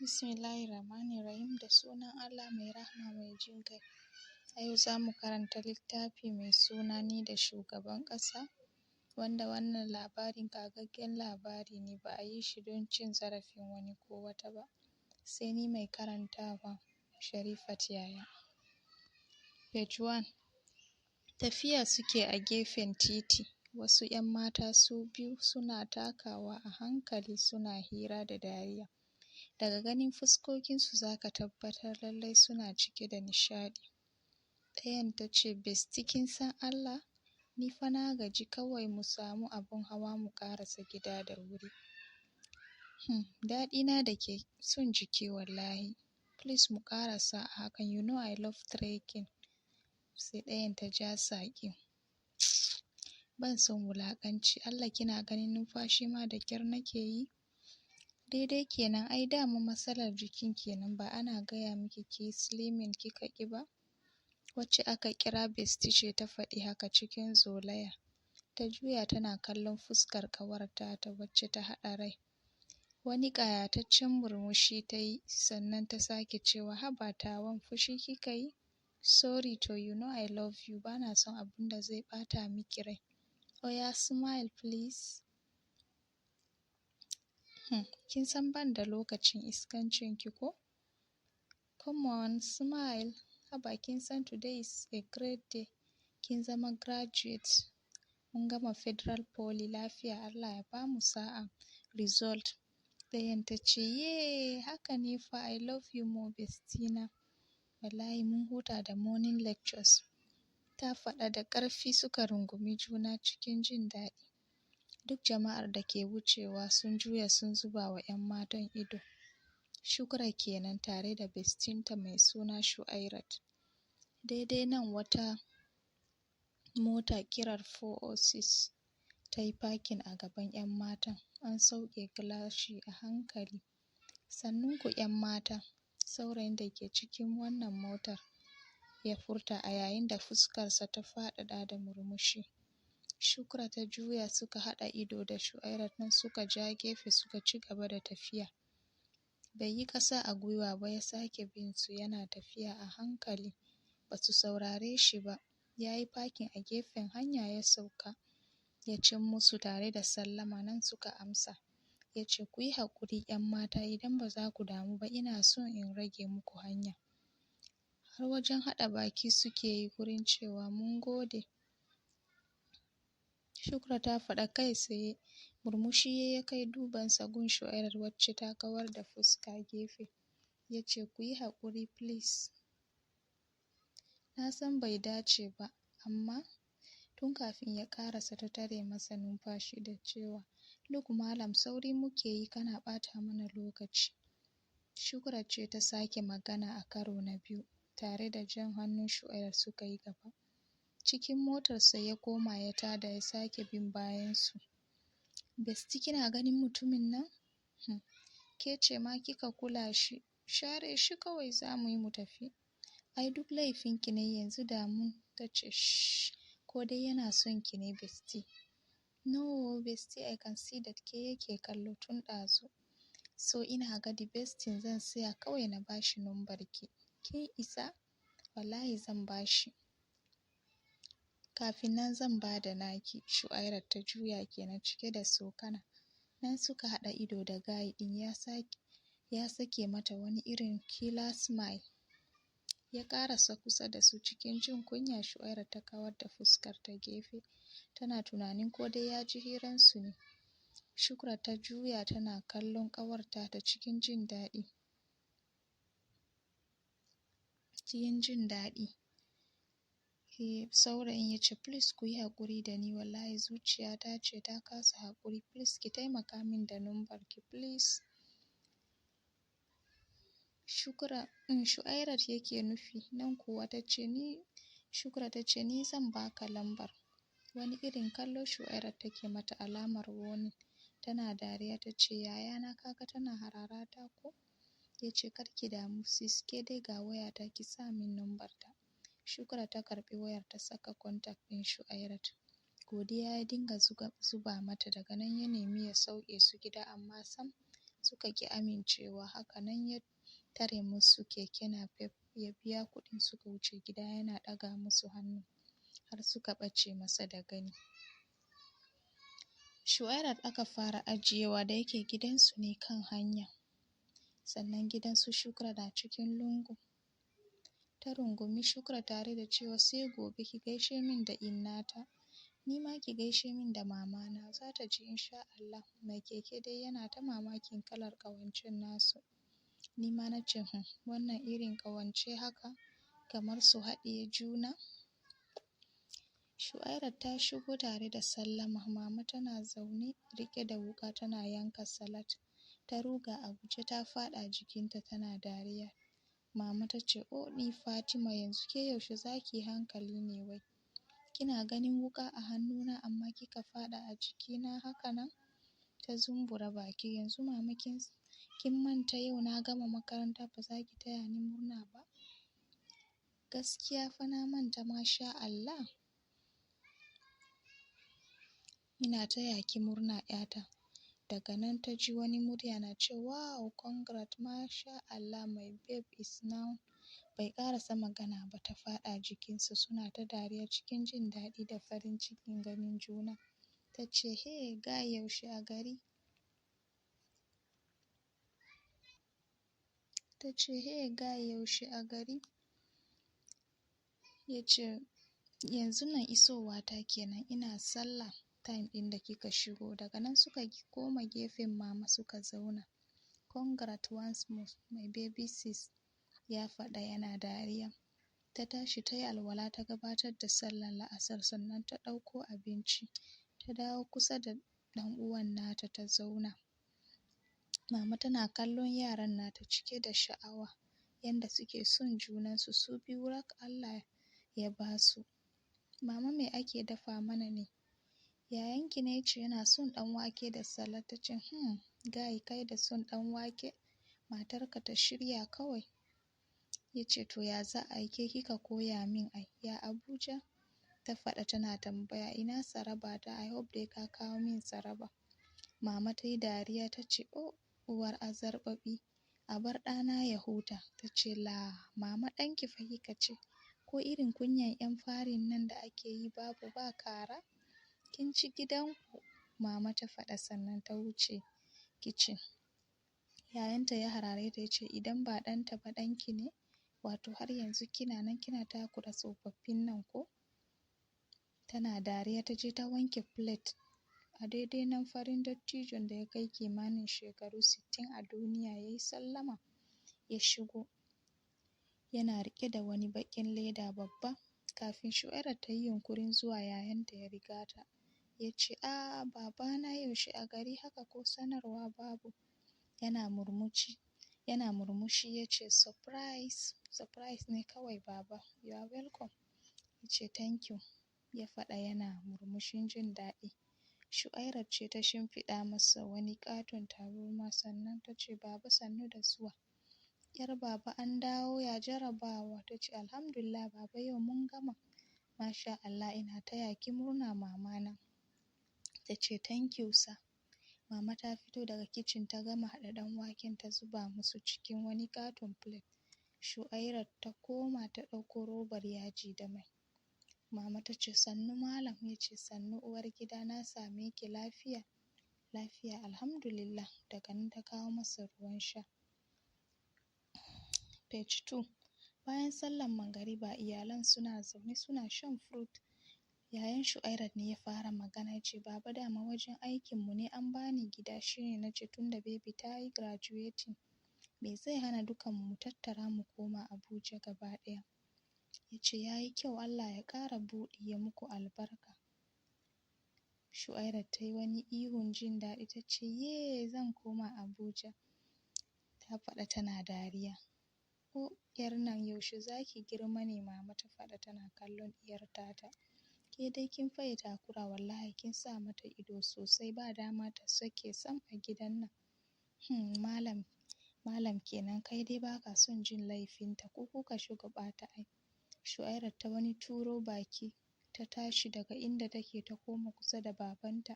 Bismillahirrahmanirrahim da sunan Allah mai rahma mai jin kai. A yau za mu karanta littafi mai suna ni da shugaban ƙasa, wanda wannan labarin ƙagaggen labari ne, ba a yi shi don cin zarafin wani ko wata ba. Sai ni mai karantawa Sharifat Yaya. Page 1. Tafiya suke a gefen titi. Wasu 'yan mata su biyu suna takawa a hankali suna hira da dariya. Daga ganin fuskokinsu za ka tabbatar lallai suna cike da nishaɗi. Ɗayan ta ce, "Besti kin san Allah? Ni fa na gaji, kawai mu samu abun hawa mu ƙarasa gida da wuri. Daɗina da ke son jiki wallahi. Please mu ƙarasa a hakan, you know I love trekking." Sai ɗayan ta ja tsaki. Ban son wulaƙanci, Allah kina ganin numfashi ma da ƙyar nake yi. Daidai kenan, ai dama matsalar jikin kenan, ba ana gaya miki ki slimming kika ƙi ba. Wacce aka kira Besti ce ta faɗi haka cikin zolaya. Ta juya tana kallon fuskar ƙawarta ta wacce ta haɗa rai. Wani ƙayataccen murmushi ta yi, sannan ta sake cewa, "Haba tawan, fushi kika yi? Sorry to, you know I love you, bana son abun da zai ɓata miki rai. Oya smile please." Kin san ban da lokacin iskancin ki ko? Come on, smile. Haba kin san today is a great day. Kin zama graduate. Mun gama Federal Poly lafiya, Allah ya bamu sa'a. Result. Ɗayan ta ce, "Yay, haka ne fa, I love you more bestina. Wallahi mun huta da morning lectures." Ta faɗa da ƙarfi suka rungumi juna cikin jin daɗi. Duk jama'ar da ke wucewa sun juya sun zuba wa 'yan matan ido. Shukra kenan tare da bestinta mai suna Shu'airat. Daidai nan wata mota kirar 406 ta yi parking a gaban 'yan matan. An sauke gilashi a hankali. "Sannunku 'yan mata," saurayin da ke cikin wannan motar ya furta a yayin da fuskarsa ta faɗaɗa da murmushi. Shukra ta juya suka haɗa ido da Shu'airat nan suka ja gefe suka ci gaba da tafiya. Bai yi ƙasa a gwiwa ba, ya sake bin su yana tafiya a hankali. Ba su saurare shi ba. Ya yi parking a gefen hanya ya sauka. Ya cin musu tare da sallama nan suka amsa. Ya ce, "Ku yi haƙuri 'yan mata, idan ba za ku damu ba ina son in rage muku hanya." Har wajen haɗa baki suke yi wurin cewa, "Mun gode." Shukra ta faɗa kai tsaye. Murmushi ya kai dubansa gun Shu'airat wacce ta kawar da fuska gefe. Ya ce, "Ku yi haƙuri please. Na san bai dace ba, amma." Tun kafin ya ƙarasa ta tare masa numfashi da cewa, "Look malam, sauri muke yi kana ɓata mana lokaci." Shukra ce ta sake magana a karo na biyu, tare da jan hannun Shu'airat suka yi gaba. Cikin motarsa ya koma ya tada ya sake bin bayansu. "Besti kina ganin mutumin nan? Ke ce ma kika kula shi. Share shi kawai za mu yi mu tafi. Ai duk laifinki ne yanzu damun." Ta ce, "Shh, ko dai yana son ki ne Besti." "No Besti, I can see that ke yake kallo tun ɗazu. So ina ga the best thing zan tsaya kawai na bashi numbarki. Kin isa? Wallahi zan bashi. Kafin nan zan ba da naki." Shu'airat ta juya kenan cike da tsokana. Nan suka haɗa ido da guy ɗin ya sake mata wani irin killer smile. Ya ƙarasa kusa da su cikin jin kunya. Shu'airat ta kawar da fuskar ta gefe. Tana tunanin ko dai ya ji hiransu ne. Shukra ta juya tana kallon ƙawarta ta cikin jin daɗi. Saurayin ya ce, "Please ku yi haƙuri da ni, wallahi zuciyata ce ta kasa haƙuri. Please ki taimaka min da numbarki please." Shu'airat yake nufi. Nan kuwa ta ce, Shukra ta ce, "Ni zan baka lambar." Wani irin kallo Shu'airat take mata alamar warning. Tana dariya ta ce, "Yayana kaga tana hararata ko?" Ya ce, "Kar ki damu sis, ke dai ga wayata ki sa min numbarta." Shukra ta karɓi wayar ta saka contact ɗin Shu'airat. Godiya ya dinga zuba mata, daga nan ya nemi ya sauke su gida amma sam suka ƙi amincewa. Haka nan ya tare musu keke napep ya biya kuɗin suka wuce gida yana ɗaga musu hannu har suka ɓace masa da gani. Shu'airat aka fara ajiyewa da yake gidansu ne kan hanya, sannan gidansu Shukra na cikin lungu. Ta rungumi Shukra tare da cewa sai gobe ki gaishe min da innata, ni ma ki gaishe min da mamana, za ta ji insha Allah. Mai keke dai yana ta mamakin kalar ƙawancen nasu. Ni ma na ce wannan irin ƙawance haka kamar su haɗiye juna. Shu'airat ta shigo tare da sallama. Mama tana zaune riƙe da wuƙa tana yanka salat. Ta ruga a guje ta faɗa jikinta tana dariya. Mama ta ce, "Oh ni Fatima, yanzu ke yaushe za ki hankali ne wai? Kina ganin wuƙa a hannuna amma kika faɗa a jikina haka nan?" Ta zumbura baki. "Yanzu mama kin manta yau na gama makaranta ba za ki taya ni murna ba?" "Gaskiya fa na manta masha Allah." "Ina taya ki murna 'yata." Daga nan ta ji wani murya na ce, "Wow, congrats, masha Allah, my babe is now." Bai ƙarasa magana ba ta faɗa jikinsa suna ta dariya cikin jin daɗi da farin cikin ganin juna. Ta ce, "Hey guy, yaushe a gari?" Ya ce, "Yanzu nan isowa ta kenan, ina sallah time ɗin da kika shigo." Daga nan suka koma gefen mama suka zauna. "Congrats once more, my baby sis," ya faɗa yana dariya. Ta tashi ta yi alwala ta gabatar da sallar la'asar sannan ta ɗauko abinci. Ta dawo kusa da ɗan uwan nata ta zauna. Mama tana kallon yaran nata cike da sha'awa yanda suke son junansu su biyu rak Allah ya ba su. "Mama me ake dafa mana ne?" Yayanki ne ya ce yana son ɗan wake da salad. Ta ce, guy kai da son ɗan wake, matarka ta shirya kawai." Ya ce, "To ya za a yi, ke kika koya min ai, ya Abuja?" Ta faɗa tana tambaya, "Ina tsaraba ta, I hope dai ka kawo min tsaraba." Mama ta yi dariya ta ce, "Oh uwar azarɓaɓi, a bar ɗana ya huta." Ta ce, "La mama ɗanki fa kika ce, ko irin kunyan 'yan farin nan da ake yi babu ba kara? Kin ci gidanku." Mama ta faɗa sannan ta wuce kicin. Yayanta ya harare ta ya ce, "Idan ba ɗanta ba ɗanki ne? Wato har yanzu kina nan kina takura tsofaffin nan ko?" Tana dariya ta je ta wanke plate. A daidai nan farin dattijon da ya kai kimanin shekaru 60 a duniya ya yi sallama ya shigo. Yana riƙe da wani baƙin leda babba. Kafin Shu'airat ta yi yunƙurin zuwa yayanta ya riga ta. Ya ce, babana yaushe a gari haka ko sanarwa babu?" Yana murmushi ya ce, "Surprise ne kawai baba, you are welcome." Ya ce, "Thank you," ya faɗa yana murmushin jin daɗi. Shu'airat ce ta shimfiɗa masa wani ƙaton tabarma sannan ta ce, "Baba sannu da zuwa. 'Yar baba an dawo ya jarabawa?" Ta ce, "Alhamdulillah baba yau mun gama." "Masha Allah, ina taya ki murna mamana." Ta ce, "Thank you sir." Mama ta fito daga kicin ta gama haɗa ɗan waken ta zuba musu cikin wani ƙaton plate. Shu'airat ta koma ta ɗauko robar yaji da mai. Mama ta ce, "Sannu malam." Ya ce, "Sannu uwar gida, na same ki lafiya?" "Lafiya alhamdulillah." Daga nan ta kawo masa ruwan sha. Page 2. Bayan sallar magariba iyalan suna zaune suna shan fruit. Yayan Shu'airat ne ya fara magana ya ce, "Baba dama wajen aikinmu ne an bani gida shine na ce tunda baby ta yi graduating me zai hana dukanmu mu tattara mu koma Abuja gaba ɗaya." Ya ce, "Ya yi kyau, Allah ya ƙara buɗi ya muku albarka." Shu'airat ta yi wani ihun jin daɗi ta ce, "Yay, zan koma Abuja." Ta faɗa tana dariya. "Oh, 'yar nan yaushe za ki girma ne?" Mama ta faɗa tana kallon ɗiyar tata. "Ke dai kin faye takura wallahi kin sa mata ido sosai ba dama ta sake sam a gidan nan." Malam kenan kai dai baka son jin laifinta ko kuka shugaba ta ai." Shu'airat ta wani turo baki ta tashi daga inda take ta koma kusa da babanta.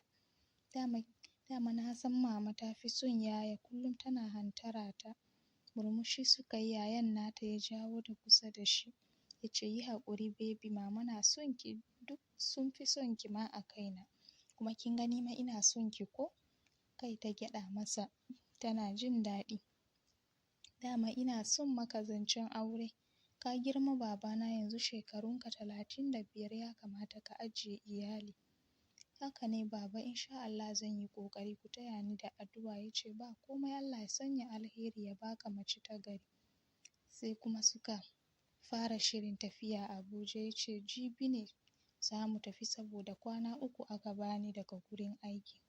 Dama na san mama ta fi son yaya, kullum tana hantara ta. Murmushi suka yi, yayan nata ya jawo da kusa da shi. Ya ce, yi haƙuri baby, mama na son ki, duk sun fi son ki ma a kaina. Kuma kin gani ma ina son ki ko? Kai ta gyaɗa masa, tana jin daɗi. Dama ina son maka zancen aure. Ka girma babana, yanzu shekarunka 35, ya kamata ka ajiye iyali. Haka ne baba, insha Allah zan yi ƙoƙari, ku taya ni da addu'a. Ya ce ba komai, Allah ya sanya alheri ya baka mace ta gari. Sai kuma suka fara shirin tafiya Abuja. Ya ce jibi ne za mu tafi saboda kwana 3 aka bani daga gurin aiki.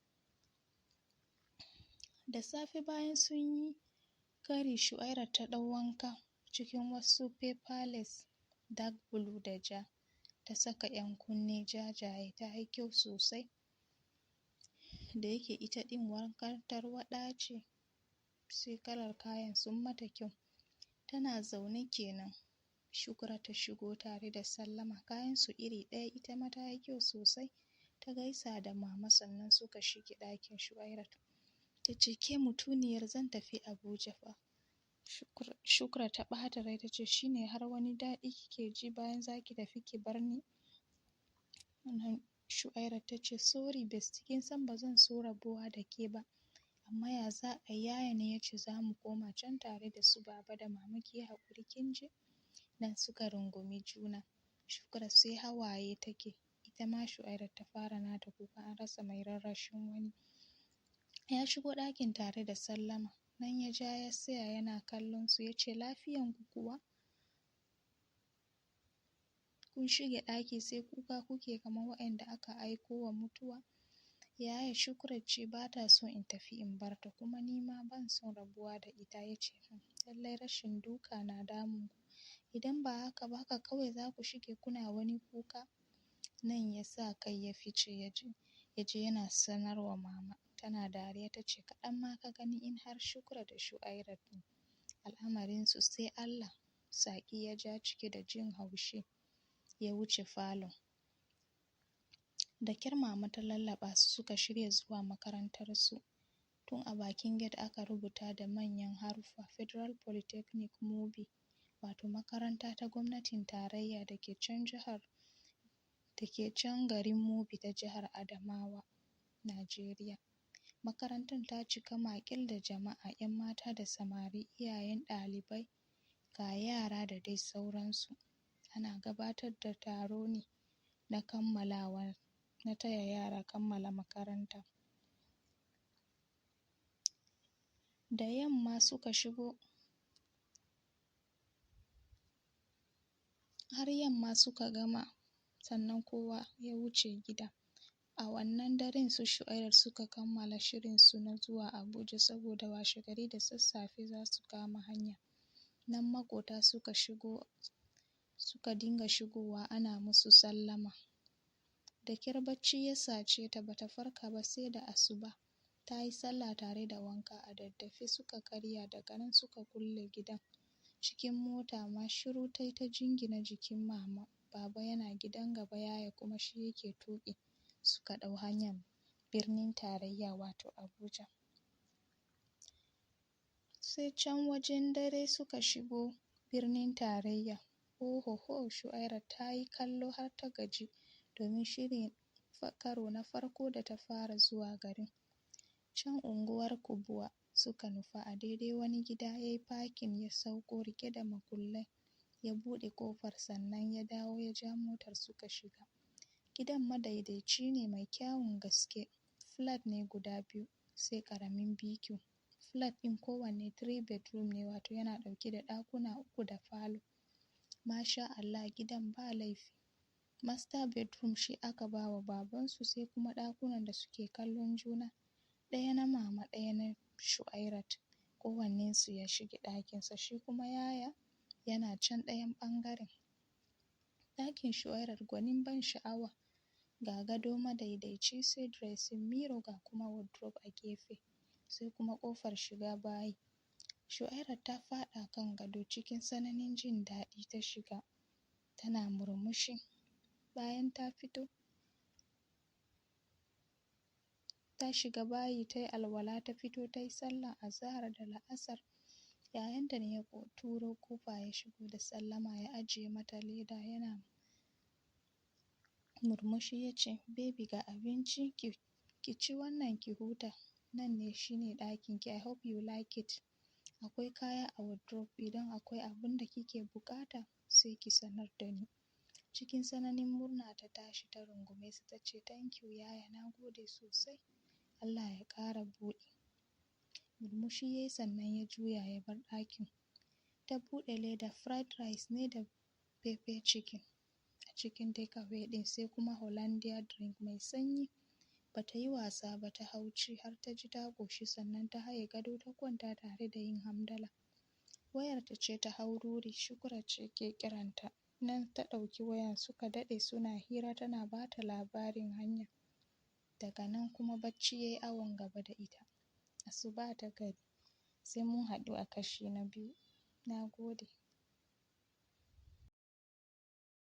Da safe bayan sun yi kari, Shu'aira ta ɗau wanka cikin wasu paperless dark blue da ja. Ta saka 'yan kunne jajaye, ta yi kyau sosai. Da yake ita ɗin wankan tarwaɗa ce, sai kalar kayan sun mata kyau. Tana zaune kenan, Shukra ta shigo tare da sallama. Kayansu iri ɗaya, ita ma ta yi kyau sosai. Ta gaisa da mama sannan suka shige ɗakin Shu'aira. Ta ce, ke mutuniyar, zan tafi Abuja fa. Shukra ta ɓata rai ta ce, shi ne har wani daɗi kike ji bayan za ki tafi ki bar ni? Shu'aira ta ce, sorry besti, kin san ba zan so rabuwa da ke ba. Amma ya za a yi, yaya ne ya ce za mu koma can tare da su baba da mama, ki yi haƙuri kin ji? Nan suka rungumi juna. Shukra sai hawaye take. Ita ma Shu'aira ta fara nata kuka, an rasa mai rarrashin wani. Ya shigo ɗakin tare da sallama. Nan ya ja ya tsaya yana kallon su. Ya ce, lafiyanku kuwa? Kun shige ɗaki sai kuka kuke kamar waɗanda aka aiko wa mutuwa. Yaya Shukra ce ba ta so in tafi in bar ta, kuma ni ma ban son rabuwa da ita. Ya ce, lallai rashin duka na damun ku. Idan ba haka ba, haka kawai za ku shige kuna wani kuka? Nan ya sa kai ya fice ya je yana sanarwa mama. Tana dariya ta ce, kaɗan ma ka gani in har Shukra da Shu'aira ne. Al'amarinsu sai Allah. Saki ya ja cike da jin haushi. Ya wuce falon. Da kyar mama ta lallaɓa su suka shirya zuwa makarantarsu. Tun a bakin gate aka rubuta da manyan haruffa, Federal Polytechnic Mubi, wato makaranta ta gwamnatin tarayya da ke can garin Mubi ta jihar Adamawa, Najeriya. Makarantar ta cika makil da jama'a, 'yan mata da samari, iyayen ɗalibai, ga yara da dai sauransu. Ana gabatar da taro ne na kammalawa, na taya yara kammala makaranta. Da yamma suka shigo, har yamma suka gama, sannan kowa ya wuce gida. A wannan daren su Shu'aira suka kammala shirinsu na zuwa Abuja saboda washegari da sassafe za su kama hanya. Nan maƙota suka dinga shigowa ana musu sallama. Da kyar bacci ya sace ta, bata farka ba sai da asuba. Ta yi sallah tare da wanka a daddafe suka karya, daga nan suka kulle gidan. Cikin mota ma shiru ta yi ta jingina jikin mama. Baba yana gidan gaba, yaya kuma shi yake tuƙi. Suka ɗau hanyar birnin tarayya wato Abuja. Sai can wajen dare suka shigo birnin tarayya. Ohoho, Shu'aira ta yi kallo har ta gaji, domin shirin karo na farko da ta fara zuwa garin. Can unguwar Kubwa suka nufa. A daidai wani gida ya yi fakin, ya sauko rike da makullai. Ya buɗe ƙofar sannan ya dawo ya ja motar suka shiga. Gidan madaidaici ne mai kyawun gaske. Flat ne guda 2 sai ƙaramin BQ. Flat ɗin kowanne 3 bedroom ne, wato yana ɗauke da ɗakuna 3 da falo. Masha Allah, gidan ba laifi. Master bedroom shi aka ba wa babansu, sai kuma ɗakunan da suke kallon juna. Ɗaya na mama, ɗaya na Shu'airat. Kowannensu ya shige ɗakinsa, shi kuma yaya yana can ɗayan ɓangaren. Ɗakin Shu'airat gwanin ban sha'awa. Ga gado madaidaici, sai dressing mirror, ga kuma wardrobe a gefe. Sai kuma ƙofar shiga bayi. Shu'airat ta faɗa kan gado cikin tsananin jin daɗi ta shiga. Tana murmushi. Bayan ta fito, ta shiga bayi ta yi alwala ta fito ta yi sallah azahar da la'asar. Yayanta ne ya turo kofa ya shigo da sallama ya ajiye mata leda yana murmushi ya ce, "Baby ga abinci ki ci wannan ki huta. Nan ne shine ɗakinki. I hope you like it. Akwai kaya a wardrobe idan akwai abin da kike buƙata sai ki sanar da ni." Cikin tsananin murna ta tashi ta rungume su ta ce, "Thank you yaya, na gode sosai. Allah ya ƙara buɗi." Murmushi ya yi sannan ya juya ya bar ɗakin. Ta buɗe leda fried rice ne da pepper chicken a cikin takeaway ɗin sai kuma Hollandia drink mai sanyi. Ba ta yi wasa ba ta hau ci har ta ji ta ƙoshi sannan ta haye gado ta kwanta tare da yin hamdala. Wayarta ce ta hau ruri, Shukura ce ke kiranta. Nan ta ɗauki wayan suka daɗe suna hira tana ba ta labarin hanya. Daga nan kuma bacci ya yi awon gaba da ita. Asuba ta gari. Sai mun haɗu a kashi na biyu. Na gode.